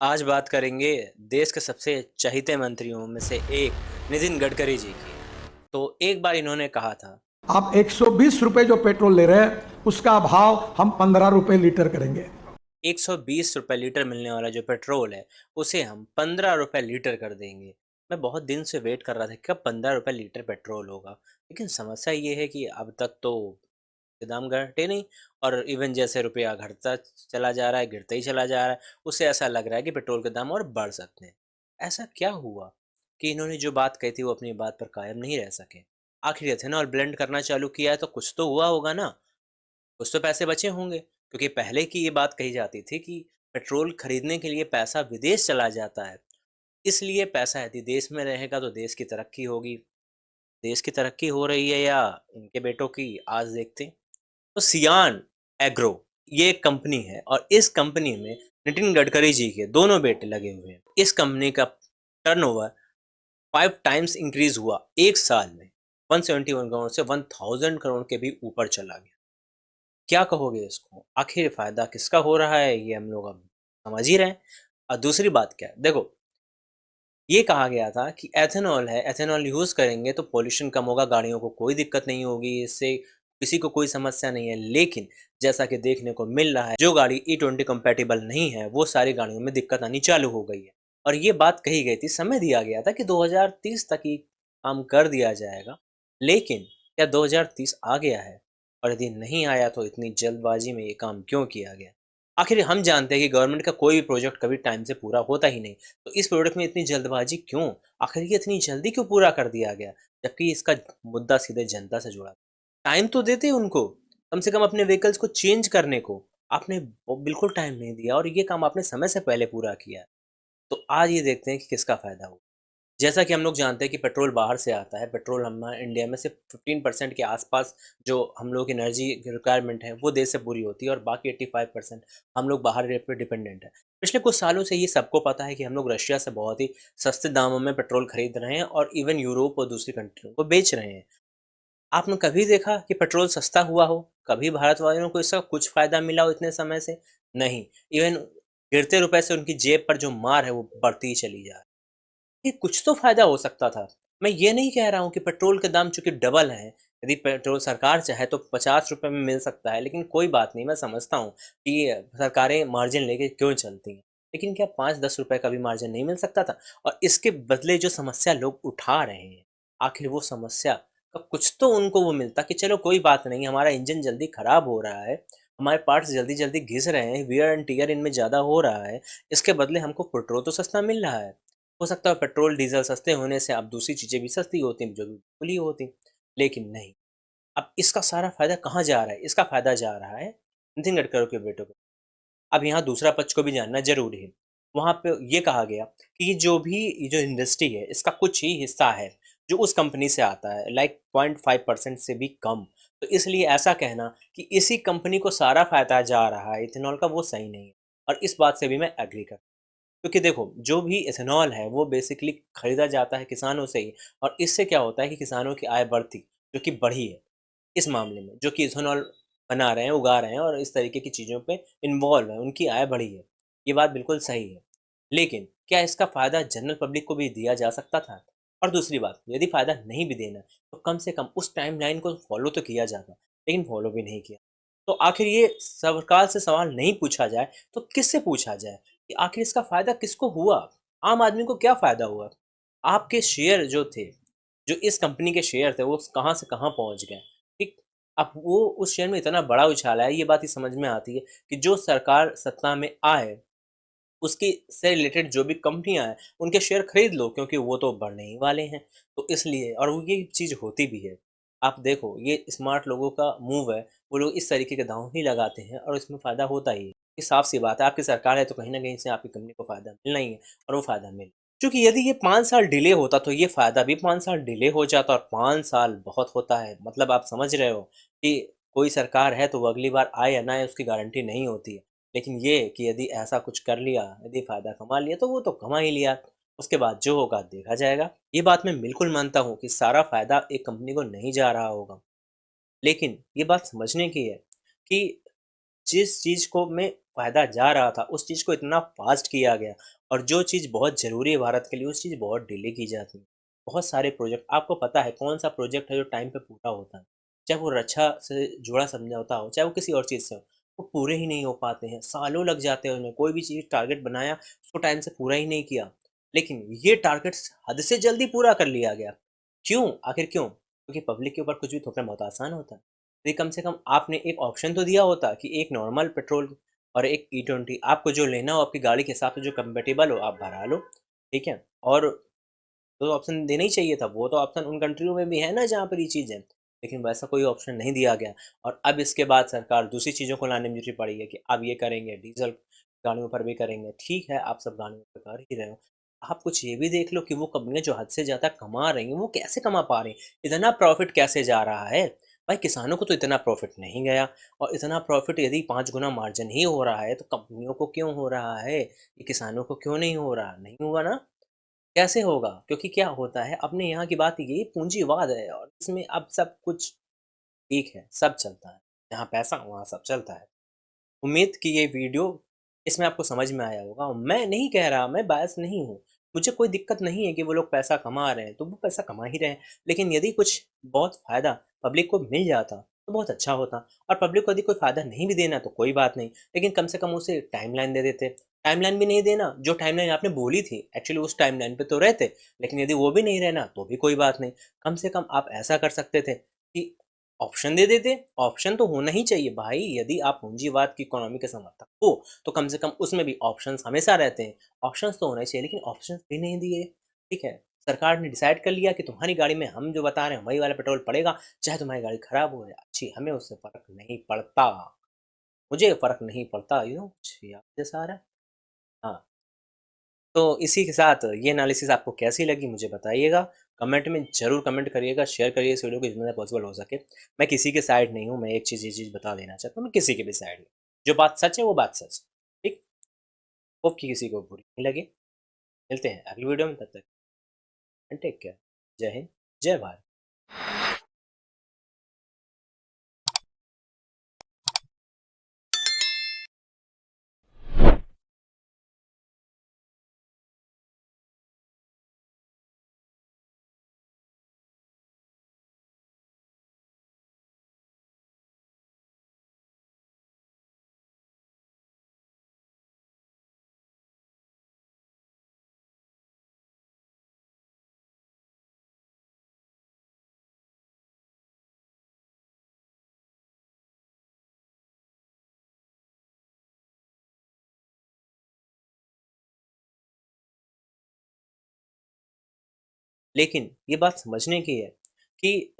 आज बात करेंगे देश के सबसे चहीते मंत्रियों में से एक नितिन गडकरी जी की। तो एक बार इन्होंने कहा था। आप 120 रुपए जो पेट्रोल ले रहे हैं उसका भाव हम 15 रुपए लीटर करेंगे। 120 रुपए लीटर मिलने वाला जो पेट्रोल है उसे हम 15 रुपए लीटर कर देंगे। मैं बहुत दिन से वेट कर रहा था कि कब 15 रुपए लीटर पेट्रोल होगा, लेकिन समस्या ये है कि अब तक तो के दाम घटे नहीं। और इवन जैसे रुपया घटता चला जा रहा है, गिरता ही चला जा रहा है, उससे ऐसा लग रहा है कि पेट्रोल के दाम और बढ़ सकते हैं। ऐसा क्या हुआ कि इन्होंने जो बात कही थी वो अपनी बात पर कायम नहीं रह सके? आखिर एथेनॉल ब्लेंड करना चालू किया है तो कुछ तो हुआ होगा ना, कुछ तो पैसे बचे होंगे। क्योंकि पहले की ये बात कही जाती थी कि पेट्रोल खरीदने के लिए पैसा विदेश चला जाता है, इसलिए पैसा यदि देश में रहेगा तो देश की तरक्की होगी। देश की तरक्की हो रही है या इनके बेटों की, आज देखते हैं। तो सियान एग्रो ये एक कंपनी है और इस कंपनी में नितिन गडकरी जी के दोनों बेटे लगे हुए हैं। इस कंपनी का टर्नओवर 5 टाइम्स इंक्रीज हुआ एक साल में, 171 करोड़ से 1000 करोड़ के भी ऊपर चला गया। क्या कहोगे इसको? आखिर फायदा किसका हो रहा है ये हम लोग अब समझ ही रहे हैं। और दूसरी बात क्या है, देखो, ये कहा गया था कि एथेनॉल है, एथेनॉल यूज़ करेंगे तो पॉल्यूशन कम होगा, गाड़ियों को कोई दिक्कत नहीं होगी, इससे किसी को कोई समस्या नहीं है। लेकिन जैसा कि देखने को मिल रहा है, जो गाड़ी E20 कंपैटिबल नहीं है, वो सारी गाड़ियों में दिक्कत आनी चालू हो गई है। और ये बात कही गई थी, समय दिया गया था कि 2030 तक ही काम कर दिया जाएगा। लेकिन क्या 2030 आ गया है? और यदि नहीं आया तो इतनी जल्दबाजी में ये काम क्यों किया गया? आखिर हम जानते हैं कि गवर्नमेंट का कोई भी प्रोजेक्ट कभी टाइम से पूरा होता ही नहीं। तो इस प्रोडक्ट में इतनी जल्दबाजी क्यों? आखिर ये इतनी जल्दी क्यों पूरा कर दिया गया? जबकि इसका मुद्दा सीधे जनता से जुड़ा। टाइम तो देते उनको, कम से कम अपने व्हीकल्स को चेंज करने को। आपने बिल्कुल टाइम नहीं दिया और ये काम आपने समय से पहले पूरा किया। तो आज ये देखते हैं कि किसका फ़ायदा हुआ। जैसा कि हम लोग जानते हैं कि पेट्रोल बाहर से आता है, पेट्रोल हमारे इंडिया में सिर्फ 15% के आसपास जो हम लोग की एनर्जी रिक्वायरमेंट है वो देश से पूरी होती है और बाकी 85% हम लोग बाहर रेट पे डिपेंडेंट है। पिछले कुछ सालों से ये सबको पता है कि हम लोग रशिया से बहुत ही सस्ते दामों में पेट्रोल खरीद रहे हैं और इवन यूरोप और दूसरी कंट्रियों को बेच रहे हैं। आपने कभी देखा कि पेट्रोल सस्ता हुआ हो? कभी भारत वासियों को इसका कुछ फ़ायदा मिला हो इतने समय से? नहीं। इवन गिरते रुपए से उनकी जेब पर जो मार है वो बढ़ती ही चली जा रही है। ये कुछ तो फ़ायदा हो सकता था। मैं ये नहीं कह रहा हूँ कि पेट्रोल के दाम चूँकि डबल हैं, यदि पेट्रोल सरकार चाहे तो ₹50 में मिल सकता है, लेकिन कोई बात नहीं, मैं समझता हूँ कि सरकारें मार्जिन लेके क्यों चलती हैं। लेकिन क्या 5-10 रुपए का भी मार्जिन नहीं मिल सकता था? और इसके बदले जो समस्या लोग उठा रहे हैं, आखिर वो समस्या का कुछ तो उनको वो मिलता कि चलो कोई बात नहीं, हमारा इंजन जल्दी खराब हो रहा है, हमारे पार्ट्स जल्दी-जल्दी घिस रहे हैं, वियर एंड टियर इनमें ज़्यादा हो रहा है, इसके बदले हमको पेट्रोल तो सस्ता मिल रहा है। हो सकता है पेट्रोल, डीज़ल सस्ते होने से अब दूसरी चीज़ें भी सस्ती होती जो कि बिल्कुल ही होती। लेकिन नहीं, अब इसका सारा फ़ायदा कहाँ जा रहा है? इसका फ़ायदा जा रहा है नितिन गडकरी के बेटों को। अब यहाँ दूसरा पक्ष को भी जानना ज़रूरी है। वहाँ पे ये कहा गया कि ये जो इंडस्ट्री है, इसका कुछ ही हिस्सा है, जो उस कंपनी से आता है, लाइक 0.5% से भी कम। तो इसलिए ऐसा कहना कि इसी कंपनी को सारा फ़ायदा जा रहा है इथेनॉल का, वो सही नहीं है। और इस बात से भी मैं एग्री करता हूँ। क्योंकि देखो, जो भी इथेनॉल है वो बेसिकली खरीदा जाता है किसानों से ही, और इससे क्या होता है कि किसानों की आय बढ़ती, जो कि बढ़ी है इस मामले में, जो कि इथेनॉल बना रहे हैं, उगा रहे हैं और इस तरीके की चीज़ों पे इन्वॉल्व हैं, उनकी आय बढ़ी है। ये बात बिल्कुल सही है। लेकिन क्या इसका फ़ायदा जनरल पब्लिक को भी दिया जा सकता था? और दूसरी बात, यदि फ़ायदा नहीं भी देना, तो कम से कम उस टाइमलाइन को फ़ॉलो तो किया जाता, लेकिन फ़ॉलो भी नहीं किया। तो आखिर ये सरकार से सवाल नहीं पूछा जाए, तो किससे पूछा जाए कि आखिर इसका फ़ायदा किसको हुआ? आम आदमी को क्या फ़ायदा हुआ? आपके शेयर जो थे, जो इस कंपनी के शेयर थे, वो कहाँ से कहाँ पहुँच गए, ठीक? अब वो उस शेयर में इतना बड़ा उछाल आया, ये बात ही समझ में आती है कि जो सरकार सत्ता में आए, उसकी से रिलेटेड जो भी कंपनियाँ हैं, उनके शेयर खरीद लो क्योंकि वो तो बढ़ने ही वाले हैं। तो इसलिए, और वो ये चीज़ होती भी है। आप देखो, ये स्मार्ट लोगों का मूव है, वो लोग इस तरीके के दाँव ही लगाते हैं और इसमें फ़ायदा होता ही है। ये साफ-सी बात है, आपकी सरकार है तो कहीं न कहीं से आपकी कंपनी को फ़ायदा मिलना ही है और वो फ़ायदा मिल, चूँकि यदि ये 5 साल डिले होता तो ये फ़ायदा भी 5 साल डिले हो जाता, और 5 साल बहुत होता है। मतलब आप समझ रहे हो कि कोई सरकार है तो वो अगली बार आए या ना आए उसकी गारंटी नहीं होती है। लेकिन ये कि यदि ऐसा कुछ कर लिया, यदि फ़ायदा कमा लिया तो वो तो कमा ही लिया, उसके बाद जो होगा देखा जाएगा। ये बात मैं बिल्कुल मानता हूँ कि सारा फ़ायदा एक कंपनी को नहीं जा रहा होगा। लेकिन ये बात समझने की है कि जिस चीज़ को मैं फ़ायदा जा रहा था, उस चीज़ को इतना फ़ास्ट किया गया और जो चीज़ बहुत ज़रूरी है भारत के लिए, उस चीज़ बहुत डिले की जाती है। बहुत सारे प्रोजेक्ट आपको पता है कौन-सा प्रोजेक्ट है जो टाइम पे पूरा होता है। चाहे वो रक्षा से जुड़ा समझौता हो, चाहे वो किसी और चीज़ से हो, वो पूरे ही नहीं हो पाते हैं, सालों लग जाते हैं उन्हें। कोई भी चीज़ टारगेट बनाया, उसको टाइम से पूरा ही नहीं किया। लेकिन ये टारगेट्स हद से जल्दी पूरा कर लिया गया। क्यों? आखिर क्यों? क्योंकि पब्लिक के ऊपर कुछ भी थोपना बहुत आसान होता है। ये कम से कम आपने एक ऑप्शन तो दिया होता कि एक नॉर्मल पेट्रोल और एक ई20 आपको जो लेना हो आपकी गाड़ी के हिसाब से जो कंपैटिबल हो आप भरा लो, ठीक है? और तो ऑप्शन देना ही चाहिए था, वो तो ऑप्शन उन कंट्रियों में भी है ना जहाँ पर ये चीज़ है। लेकिन वैसा कोई ऑप्शन नहीं दिया गया और अब इसके बाद सरकार दूसरी चीज़ों को लाने में जुटी पड़ी है कि अब ये करेंगे, डीज़ल गाड़ियों पर भी करेंगे। ठीक है, आप सब गाड़ियों पे कर ही रहे हो। आप कुछ ये भी देख लो कि वो कंपनियाँ जो हद से ज़्यादा कमा रही हैं, वो कैसे कमा पा रही हैं? इतना प्रॉफ़िट कैसे जा रहा है? भाई किसानों को तो इतना प्रॉफ़िट नहीं गया और इतना प्रॉफ़िट यदि 5 गुना मार्जिन ही हो रहा है, तो कंपनियों को क्यों हो रहा है? ये किसानों को क्यों नहीं हो रहा? नहीं हुआ ना? कैसे होगा? क्योंकि क्या होता है अपने यहाँ की बात ये पूँजीवाद है और इसमें अब सब कुछ ठीक है, सब चलता है। जहाँ पैसा वहाँ सब चलता है। उम्मीद कि ये वीडियो इसमें आपको समझ में आया होगा। मैं नहीं कह रहा, मैं बायस नहीं हूँ। मुझे कोई दिक्कत नहीं है कि वो लोग पैसा कमा रहे हैं, तो वो पैसा कमा ही रहे हैं। लेकिन यदि कुछ बहुत फ़ायदा पब्लिक को मिल जाता, तो बहुत अच्छा होता और पब्लिक को यदि कोई फ़ायदा नहीं भी देना तो कोई बात नहीं, लेकिन कम से कम उसे टाइमलाइन दे देते। टाइमलाइन भी नहीं देना, जो टाइमलाइन आपने बोली थी, एक्चुअली उस टाइमलाइन पे तो रहते, लेकिन यदि वो भी नहीं रहना, तो भी कोई बात नहीं। कम से कम आप ऐसा कर सकते थे कि ऑप्शन दे देते, ऑप्शन तो होना ही चाहिए भाई, यदि आप पूंजीवाद की इकोनॉमी के समर्थक हो, तो कम से कम उसमें भी ऑप्शंस हमेशा रहते हैं। ऑप्शंस तो होने चाहिए, लेकिन ऑप्शंस भी नहीं दिए, ठीक है? सरकार ने डिसाइड कर लिया कि तुम्हारी गाड़ी में हम जो बता रहे हैं, वही वाला पेट्रोल पड़ेगा, चाहे तुम्हारी गाड़ी खराब हो या अच्छी, हमें उससे फ़र्क नहीं पड़ता। मुझे फ़र्क नहीं पड़ता, कुछ याद जैसा आ रहा है। हाँ। तो इसी के साथ ये एनालिसिस आपको कैसी लगी मुझे बताइएगा। कमेंट में ज़रूर कमेंट करिएगा, शेयर करिए इस वीडियो को जितना पॉसिबल हो सके। मैं किसी के साइड नहीं हूँ, मैं एक चीज़ ये चीज़ बता देना चाहता हूँ, मैं किसी के भी साइड नहीं। जो बात सच है वो बात सच है, ठीक? होप कि किसी को बुरी नहीं लगे। मिलते हैं अगली वीडियो में, तब तक टेक केयर। जय हिंद, जय भारत। लेकिन ये बात समझने की है कि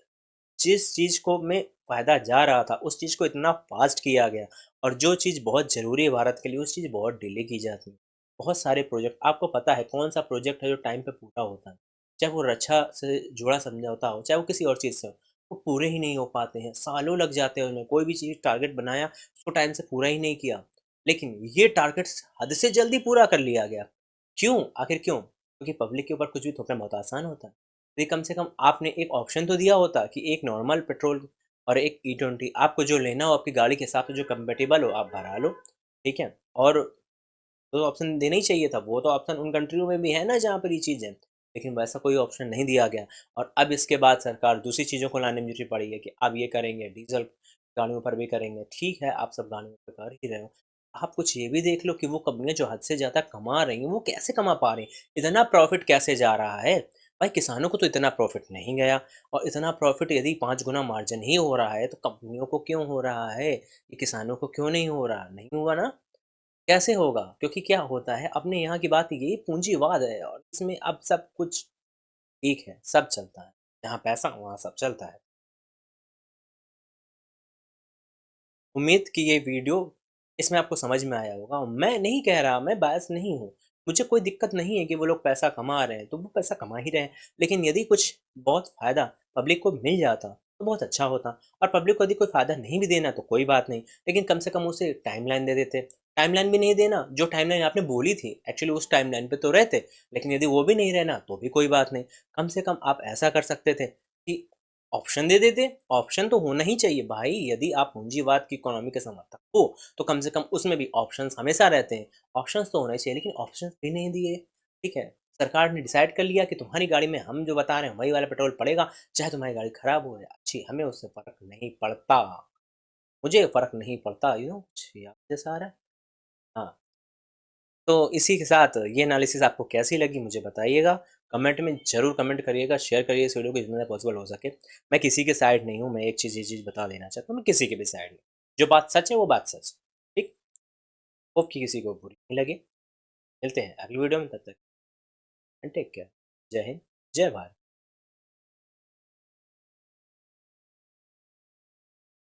जिस चीज़ को में फ़ायदा जा रहा था, उस चीज़ को इतना फ़ास्ट किया गया और जो चीज़ बहुत ज़रूरी है भारत के लिए, उस चीज़ बहुत डिले की जाती है। बहुत सारे प्रोजेक्ट आपको पता है कौन-सा प्रोजेक्ट है जो टाइम पे पूरा होता है। चाहे वो रक्षा से जुड़ा समझौता हो, चाहे वो किसी और चीज़ से हो, वो पूरे ही नहीं हो पाते हैं, सालों लग जाते हैं उन्हें। कोई भी चीज़ टारगेट बनाया, उसको टाइम से पूरा ही नहीं किया। लेकिन ये टारगेट्स हद से जल्दी पूरा कर लिया गया। क्यों? आखिर क्यों? क्योंकि पब्लिक के ऊपर कुछ भी थोपना बहुत आसान होता है। तो ये कम से कम आपने एक ऑप्शन तो दिया होता कि एक नॉर्मल पेट्रोल और एक ई20 आपको जो लेना हो आपकी गाड़ी के हिसाब से जो कंपैटिबल हो आप भरा लो, ठीक है? और तो ऑप्शन देना ही चाहिए था, वो तो ऑप्शन उन कंट्रियों में भी है ना जहाँ पर ये चीज़ है। लेकिन वैसा कोई ऑप्शन नहीं दिया गया और अब इसके बाद सरकार दूसरी चीज़ों को लाने में जुटी पड़ी है कि अब ये करेंगे, डीज़ल गाड़ियों पर भी करेंगे। ठीक है, आप सब गाड़ियों पे कर ही रहे हो। आप कुछ ये भी देख लो कि वो कंपनियाँ जो हद से ज़्यादा कमा रही हैं, वो कैसे कमा पा रही हैं? इतना प्रॉफ़िट कैसे जा रहा है? भाई किसानों को तो इतना प्रॉफ़िट नहीं गया और इतना प्रॉफ़िट यदि 5 गुना मार्जिन ही हो रहा है, तो कंपनियों को क्यों हो रहा है? ये किसानों को क्यों नहीं हो रहा? नहीं हुआ ना? कैसे होगा? क्योंकि क्या होता है अपने यहाँ की बात ये पूँजीवाद है और इसमें अब सब कुछ ठीक है, सब चलता है। जहाँ पैसा वहाँ सब चलता है। उम्मीद कि ये वीडियो इसमें आपको समझ में आया होगा। मैं नहीं कह रहा, मैं बायस नहीं हूँ। मुझे कोई दिक्कत नहीं है कि वो लोग पैसा कमा रहे हैं, तो वो पैसा कमा ही रहे हैं। लेकिन यदि कुछ बहुत फ़ायदा पब्लिक को मिल जाता, तो बहुत अच्छा होता और पब्लिक को यदि कोई फ़ायदा नहीं भी देना तो कोई बात नहीं, लेकिन कम से कम उसे टाइमलाइन दे देते। टाइमलाइन भी नहीं देना, जो टाइमलाइन आपने बोली थी, एक्चुअली उस टाइमलाइन पे तो रहते, लेकिन यदि वो भी नहीं रहना, तो भी कोई बात नहीं। कम से कम आप ऐसा कर सकते थे कि ऑप्शन दे देते। ऑप्शन तो होना ही चाहिए भाई, यदि आप पूंजीवाद की इकोनॉमी के समर्थक हो तो कम से कम उसमें भी ऑप्शंस हमेशा रहते हैं। ऑप्शंस तो होने चाहिए, लेकिन ऑप्शंस भी नहीं दिए। ठीक है, सरकार ने डिसाइड कर लिया कि तुम्हारी गाड़ी में हम जो बता रहे हैं वही वाला पेट्रोल पड़ेगा, चाहे तुम्हारी गाड़ी खराब हो या अच्छी, हमें उससे फर्क नहीं पड़ता। मुझे फर्क नहीं पड़ता, कुछ याद जैसा आ रहा है। हाँ, तो इसी के साथ ये एनालिसिस आपको कैसी लगी मुझे बताइएगा। कमेंट में ज़रूर कमेंट करिएगा, शेयर करिए इस वीडियो को जितना पॉसिबल हो सके। मैं किसी के साइड नहीं हूँ, मैं एक चीज़ ये चीज़ बता देना चाहता हूँ, मैं किसी के भी साइड नहीं। जो बात सच है वो बात सच है, ठीक? होप कि किसी को बुरी नहीं लगे। मिलते हैं अगली वीडियो में, तब तक टेक केयर। जय हिंद, जय भारत।